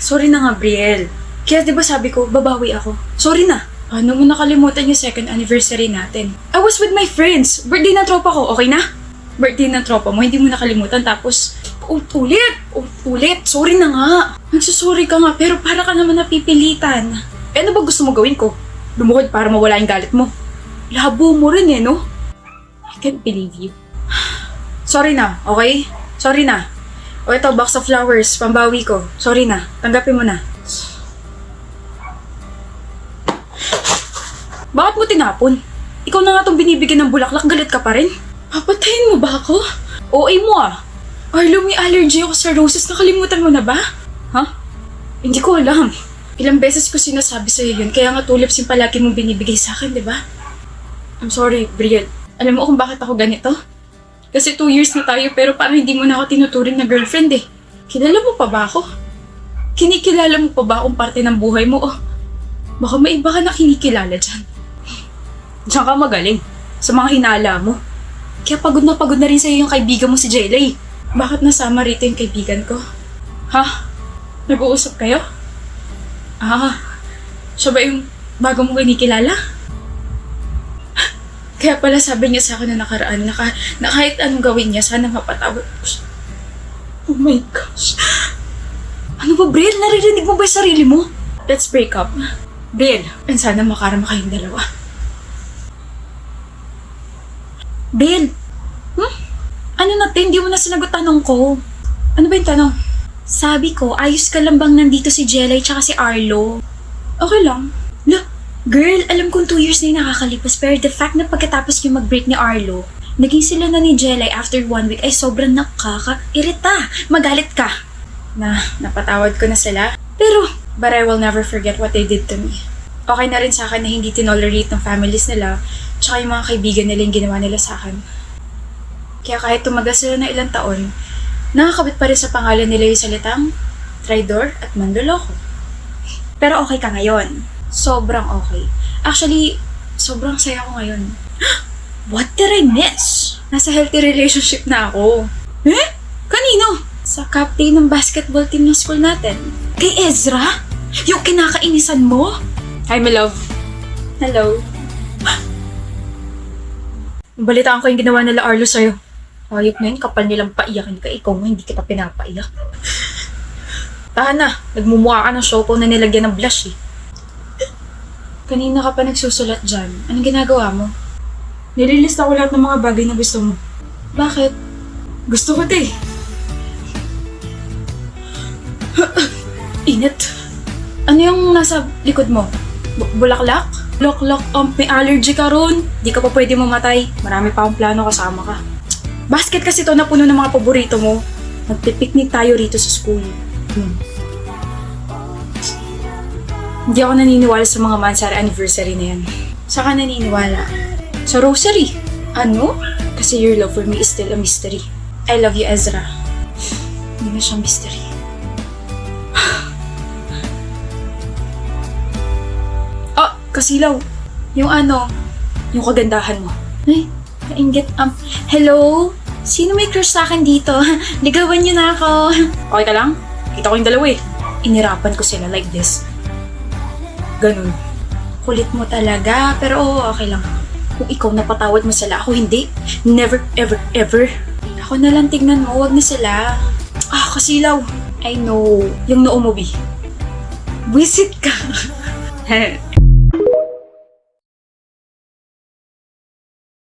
Sorry na nga, Brielle. Kaya di ba sabi ko, babawi ako. Sorry na. Ano mo nakalimutan yung second anniversary natin? I was with my friends. Birthday ng tropa ko, okay na? Birthday ng tropa mo, hindi mo nakalimutan. Tapos, ulit. Sorry na nga. Nagsusorry ka nga, pero para ka naman napipilitan. Eh, ano ba gusto mo gawin ko? Lumuhod para mawala yung galit mo. Labo mo rin no? I can't believe you. Sorry na, okay? Sorry na. O ito, box of flowers, pambawi ko. Sorry na, tanggapin mo na. Bakit mo tinapon? Ikaw na nga itong binibigyan ng bulaklak, galit ka pa rin? Papatayin mo ba ako? OA mo Arlo, may allergy ako sa roses, nakalimutan mo na ba? Ha? Hindi ko alam. Ilang beses ko sinasabi sa'yo yun, kaya nga tulips yung palagi mong binibigay sa akin, di ba? I'm sorry, Brielle. Alam mo kung bakit ako ganito? Kasi 2 years na tayo pero parang hindi mo na ako tinuturing na girlfriend eh. Kilala mo pa ba ako? Kinikilala mo pa ba akong parte ng buhay mo? O baka may iba ka na kinikilala dyan. Diyan ka magaling sa mga hinala mo. Kaya pagod na rin sa'yo yung kaibigan mo si Jelay. Bakit nasama rito yung kaibigan ko? Ha? Nag-uusap kayo? Siya ba yung bago mo kinikilala? Kaya pala sabi niya sa akin na nakaraan na kahit anong gawin niya, sana mapatawad ko siya. Oh my gosh. Ano ba, Brielle? Naririnig mo ba yung sarili mo? Let's break up. Brielle, and sana makarama kayong dalawa. Brielle, ano natin? Hindi mo na sinagot tanong ko. Ano ba yung tanong? Sabi ko, ayos ka lang bang nandito si Jelay tsaka si Arlo? Okay lang. Girl, alam kong 2 years na yung nakakalipas pero the fact na pagkatapos yung mag-break ni Arlo, naging sila na ni Jelay after 1 week ay sobrang nakaka-irita. Magalit ka. Napatawad ko na sila. Pero, but I will never forget what they did to me. Okay na rin sa akin na hindi tinolerate ng families nila tsaka yung mga kaibigan nila yung ginawa nila sa akin. Kaya kahit tumagal sila na ilang taon, nakakabit pa rin sa pangalan nila yung salitang traidor at mandoloko. Pero okay ka ngayon. Sobrang okay. Actually, sobrang saya ko ngayon. What did I miss? Nasa healthy relationship na ako. Eh? Kanino? Sa captain ng basketball team ng school natin. Kay Ezra? Yung kinakainisan mo? Hi, my love. Hello. Balitaan ko yung ginawa nila Arlo sa'yo. Hayop na yun, kapal nilang paiyakin ka. Ikaw mo, hindi kita pinapaiyak. Tahan na, nagmumukha ka ng showpo na nilagyan ng blush eh. Kanina ka pa nagsusulat dyan. Anong ginagawa mo? Nililista ko lahat ng mga bagay na gusto mo. Bakit? Gusto ko eh. Init. Ano yung nasa likod mo? Bulaklak? Loklok, may allergy ka ron. Di ka pa pwede mamatay. Marami pa akong plano kasama ka. Basket kasi to na puno ng mga paborito mo. Magpipiknik tayo rito sa school. Hindi ako naniniwala sa mga Mansara anniversary na yan. Saka naniniwala? Sa rosary. Ano? Kasi your love for me is still a mystery. I love you, Ezra. Hindi na siya mystery. Kasilaw. Yung yung kagandahan mo. Ay, kainggit. Hello? Sino may crush sa akin dito? Ligawan niyo na ako. Okay ka lang? Kita ko yung dalawa eh. Inirapan ko sila like this. Ganun. Kulit mo talaga, pero okay lang. Kung ikaw napatawad mo sila, ako hindi. Never, ever, ever. Ako na lang tignan mo, wag na sila. Kasilaw. I know. Yung noo mo, Bi. Visit ka.